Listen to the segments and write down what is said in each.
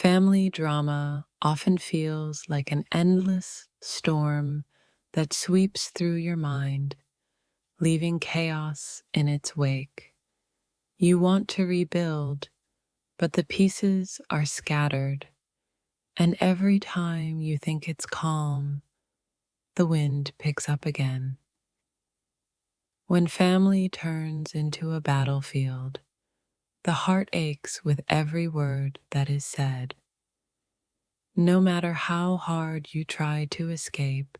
Family drama often feels like an endless storm that sweeps through your mind, leaving chaos in its wake. You want to rebuild, but the pieces are scattered, and every time you think it's calm, the wind picks up again. When family turns into a battlefield, the heart aches with every word that is said. No matter how hard you try to escape,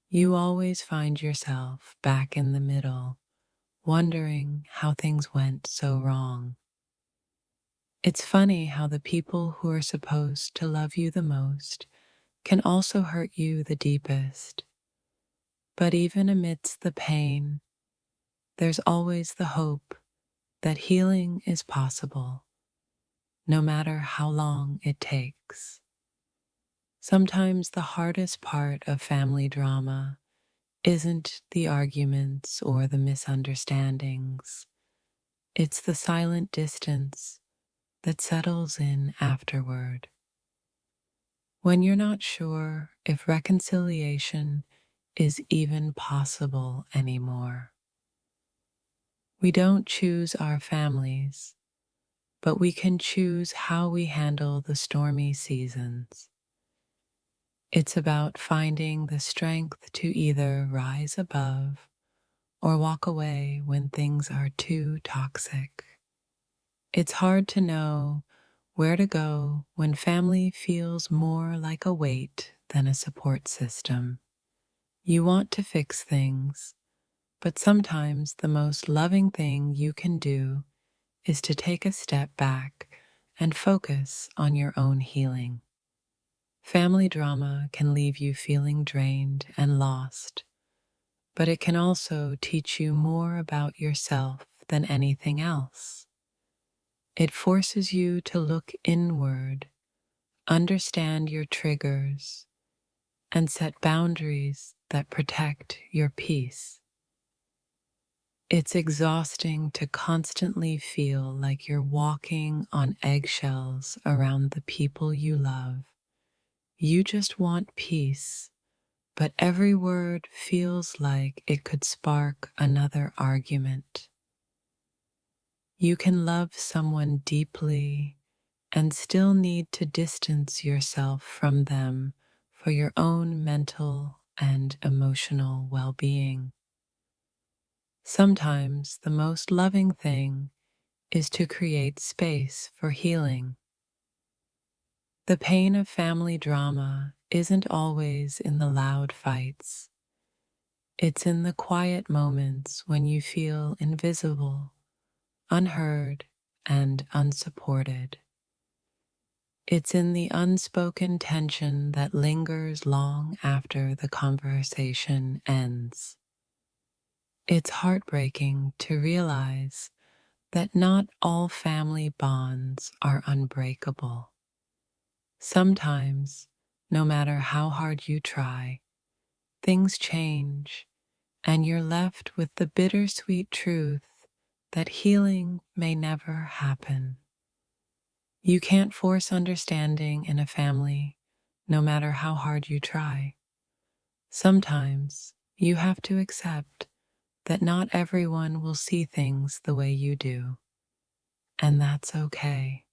you always find yourself back in the middle, wondering how things went so wrong. It's funny how the people who are supposed to love you the most can also hurt you the deepest. But even amidst the pain, there's always the hope that healing is possible, no matter how long it takes. Sometimes the hardest part of family drama isn't the arguments or the misunderstandings. It's the silent distance that settles in afterward. When you're not sure if reconciliation is even possible anymore. We don't choose our families, but we can choose how we handle the stormy seasons. It's about finding the strength to either rise above or walk away when things are too toxic. It's hard to know where to go when family feels more like a weight than a support system. You want to fix things, but sometimes the most loving thing you can do is to take a step back and focus on your own healing. Family drama can leave you feeling drained and lost, but it can also teach you more about yourself than anything else. It forces you to look inward, understand your triggers, and set boundaries that protect your peace. It's exhausting to constantly feel like you're walking on eggshells around the people you love. You just want peace, but every word feels like it could spark another argument. You can love someone deeply and still need to distance yourself from them for your own mental and emotional well-being. Sometimes the most loving thing is to create space for healing. The pain of family drama isn't always in the loud fights. It's in the quiet moments when you feel invisible, unheard, and unsupported. It's in the unspoken tension that lingers long after the conversation ends. It's heartbreaking to realize that not all family bonds are unbreakable. Sometimes, no matter how hard you try, things change, and you're left with the bittersweet truth that healing may never happen. You can't force understanding in a family, no matter how hard you try. Sometimes you have to accept that not everyone will see things the way you do, and that's okay.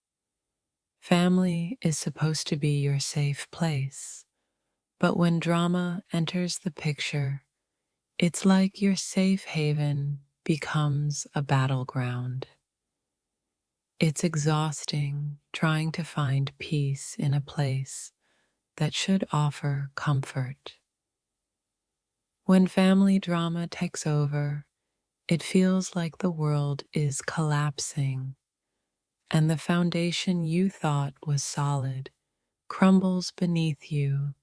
Family is supposed to be your safe place, but when drama enters the picture, it's like your safe haven becomes a battleground. It's exhausting trying to find peace in a place that should offer comfort. When family drama takes over, it feels like the world is collapsing, and the foundation you thought was solid crumbles beneath you.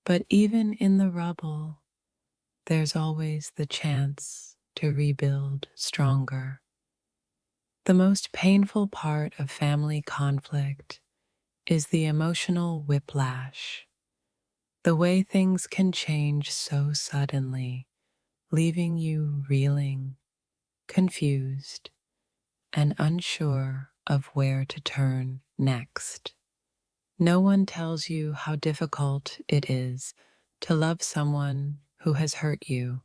But even in the rubble, there's always the chance to rebuild stronger. The most painful part of family conflict is the emotional whiplash, the way things can change so suddenly, leaving you reeling, confused, and unsure of where to turn next. No one tells you how difficult it is to love someone who has hurt you.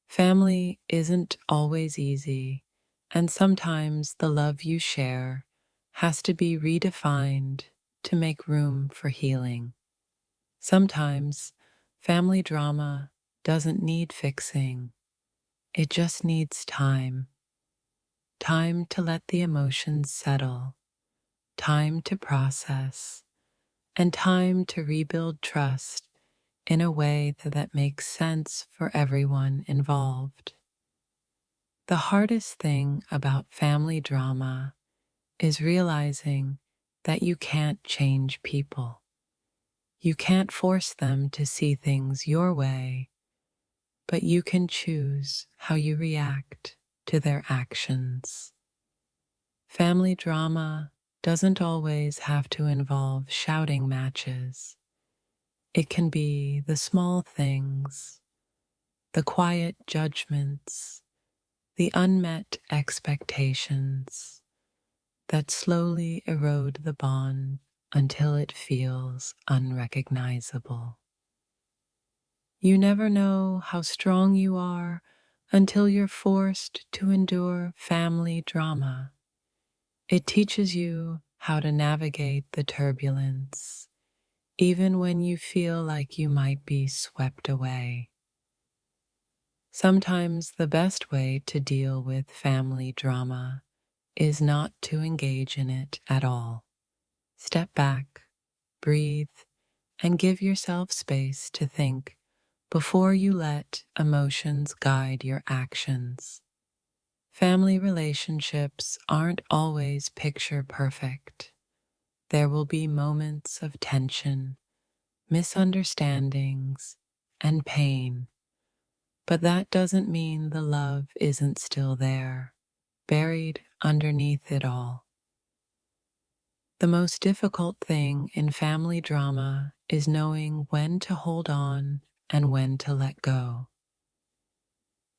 Family isn't always easy, and sometimes the love you share has to be redefined to make room for healing. Sometimes family drama doesn't need fixing, it just needs time. Time to let the emotions settle, time to process, and time to rebuild trust in a way that makes sense for everyone involved. The hardest thing about family drama is realizing that you can't change people. You can't force them to see things your way, but you can choose how you react to their actions. Family drama doesn't always have to involve shouting matches. It can be the small things, the quiet judgments, the unmet expectations that slowly erode the bond until it feels unrecognizable. You never know how strong you are until you're forced to endure family drama. It teaches you how to navigate the turbulence, even when you feel like you might be swept away. Sometimes the best way to deal with family drama is not to engage in it at all. Step back, breathe, and give yourself space to think before you let emotions guide your actions. Family relationships aren't always picture perfect. There will be moments of tension, misunderstandings, and pain, but that doesn't mean the love isn't still there, buried underneath it all. The most difficult thing in family drama is knowing when to hold on and when to let go.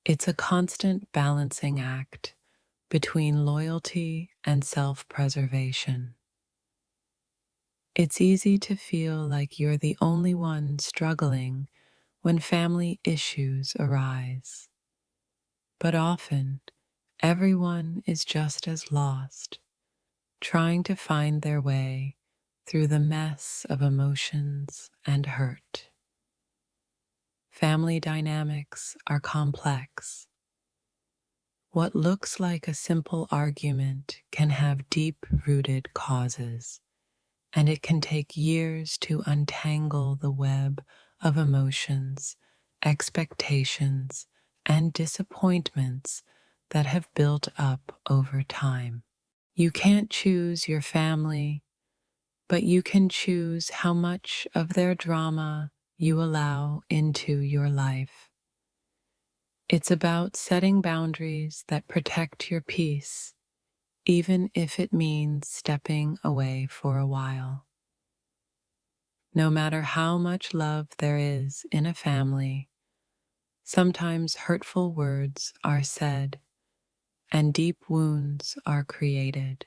It's a constant balancing act between loyalty and self-preservation. It's easy to feel like you're the only one struggling when family issues arise. But often, everyone is just as lost, trying to find their way through the mess of emotions and hurt. Family dynamics are complex. What looks like a simple argument can have deep-rooted causes, and it can take years to untangle the web of emotions, expectations, and disappointments that have built up over time. You can't choose your family, but you can choose how much of their drama you allow into your life. It's about setting boundaries that protect your peace, even if it means stepping away for a while. No matter how much love there is in a family, sometimes hurtful words are said and deep wounds are created.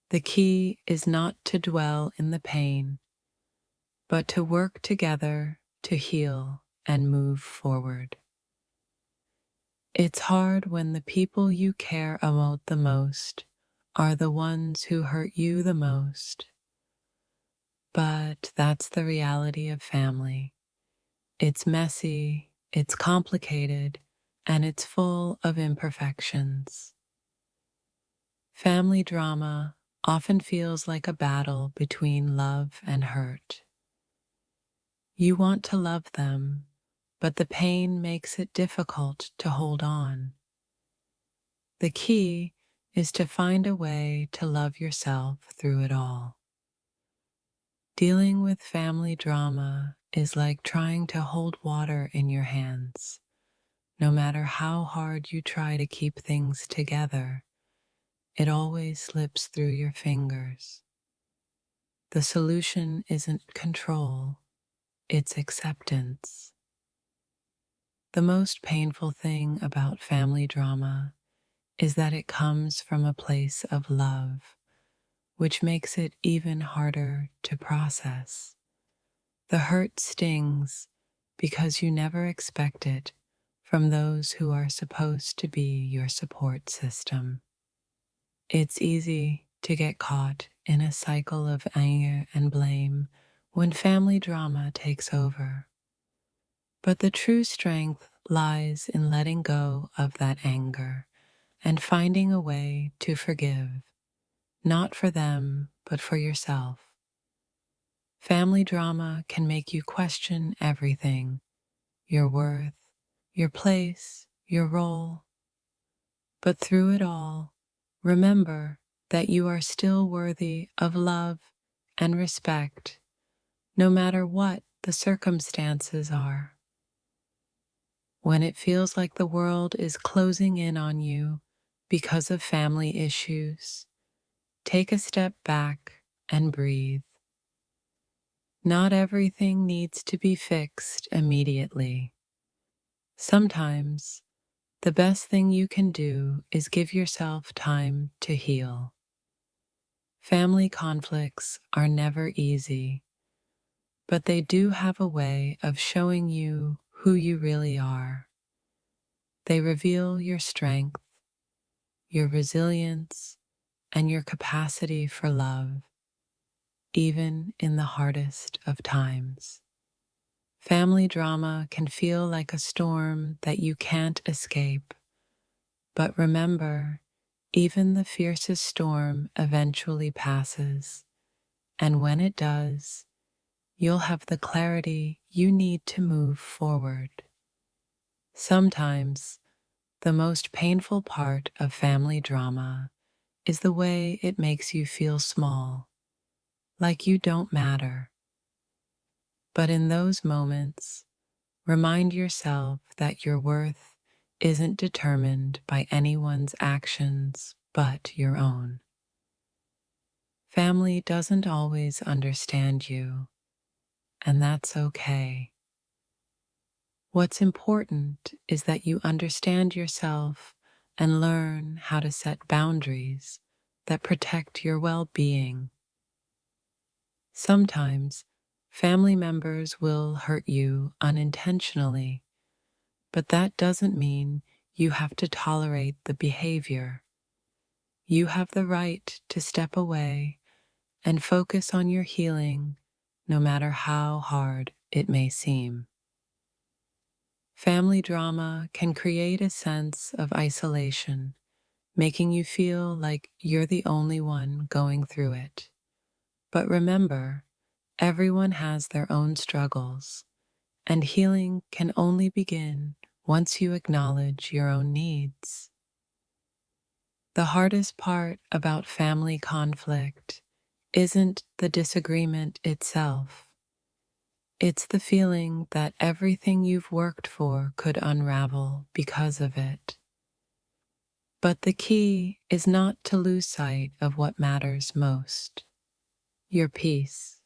The key is not to dwell in the pain, but to work together to heal and move forward. It's hard when the people you care about the most are the ones who hurt you the most. But that's the reality of family. It's messy, it's complicated, and it's full of imperfections. Family drama often feels like a battle between love and hurt. You want to love them, but the pain makes it difficult to hold on. The key is to find a way to love yourself through it all. Dealing with family drama is like trying to hold water in your hands. No matter how hard you try to keep things together, it always slips through your fingers. The solution isn't control, it's acceptance. The most painful thing about family drama is that it comes from a place of love, which makes it even harder to process. The hurt stings because you never expect it from those who are supposed to be your support system. It's easy to get caught in a cycle of anger and blame when family drama takes over. But the true strength lies in letting go of that anger and finding a way to forgive, not for them, but for yourself. Family drama can make you question everything: your worth, your place, your role. But through it all, remember that you are still worthy of love and respect, no matter what the circumstances are. When it feels like the world is closing in on you because of family issues, take a step back and breathe. Not everything needs to be fixed immediately. Sometimes, the best thing you can do is give yourself time to heal. Family conflicts are never easy, but they do have a way of showing you who you really are. They reveal your strength, your resilience, and your capacity for love, even in the hardest of times. Family drama can feel like a storm that you can't escape, but remember, even the fiercest storm eventually passes, and when it does, you'll have the clarity you need to move forward. Sometimes, the most painful part of family drama is the way it makes you feel small, like you don't matter. But in those moments, remind yourself that your worth isn't determined by anyone's actions but your own. Family doesn't always understand you, and that's okay. What's important is that you understand yourself and learn how to set boundaries that protect your well-being. Sometimes, family members will hurt you unintentionally, but that doesn't mean you have to tolerate the behavior. You have the right to step away and focus on your healing, no matter how hard it may seem. Family drama can create a sense of isolation, making you feel like you're the only one going through it. But remember, everyone has their own struggles, and healing can only begin once you acknowledge your own needs. The hardest part about family conflict isn't the disagreement itself. It's the feeling that everything you've worked for could unravel because of it. But the key is not to lose sight of what matters most: your peace.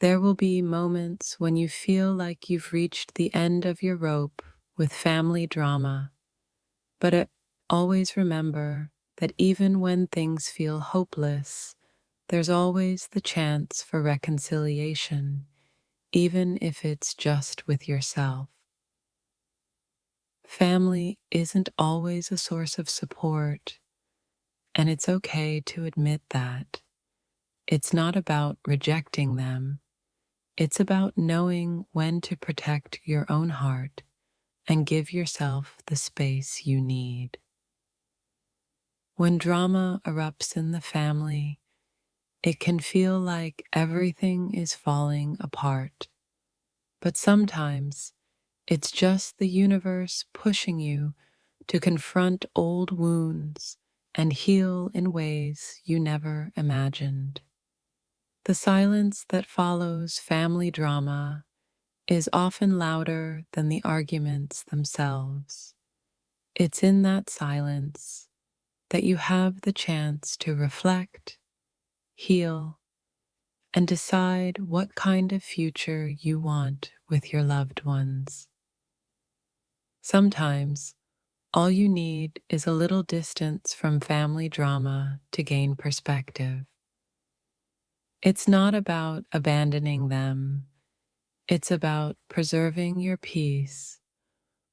There will be moments when you feel like you've reached the end of your rope with family drama, but always remember that even when things feel hopeless, there's always the chance for reconciliation, even if it's just with yourself. Family isn't always a source of support, and it's okay to admit that. It's not about rejecting them. It's about knowing when to protect your own heart and give yourself the space you need. When drama erupts in the family, it can feel like everything is falling apart, but sometimes it's just the universe pushing you to confront old wounds and heal in ways you never imagined. The silence that follows family drama is often louder than the arguments themselves. It's in that silence that you have the chance to reflect, heal, and decide what kind of future you want with your loved ones. Sometimes, All you need is a little distance from family drama to gain perspective. It's not about abandoning them, it's about preserving your peace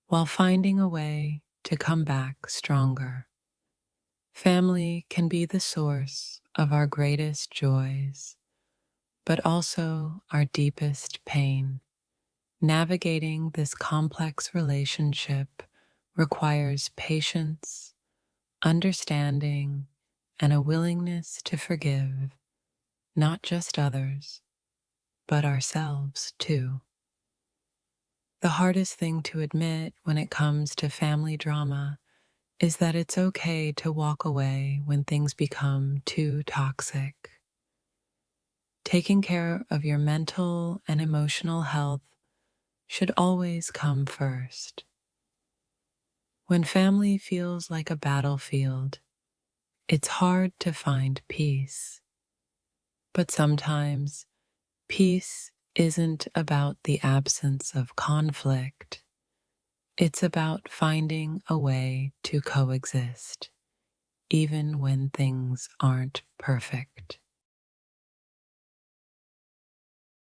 while finding a way to come back stronger. Family can be the source of our greatest joys, but also our deepest pain. Navigating this complex relationship requires patience, understanding, and a willingness to forgive not just others, but ourselves too. The hardest thing to admit when it comes to family drama is that it's okay to walk away when things become too toxic. Taking care of your mental and emotional health should always come first. When family feels like a battlefield, it's hard to find peace. But sometimes peace isn't about the absence of conflict. It's about finding a way to coexist, even when things aren't perfect.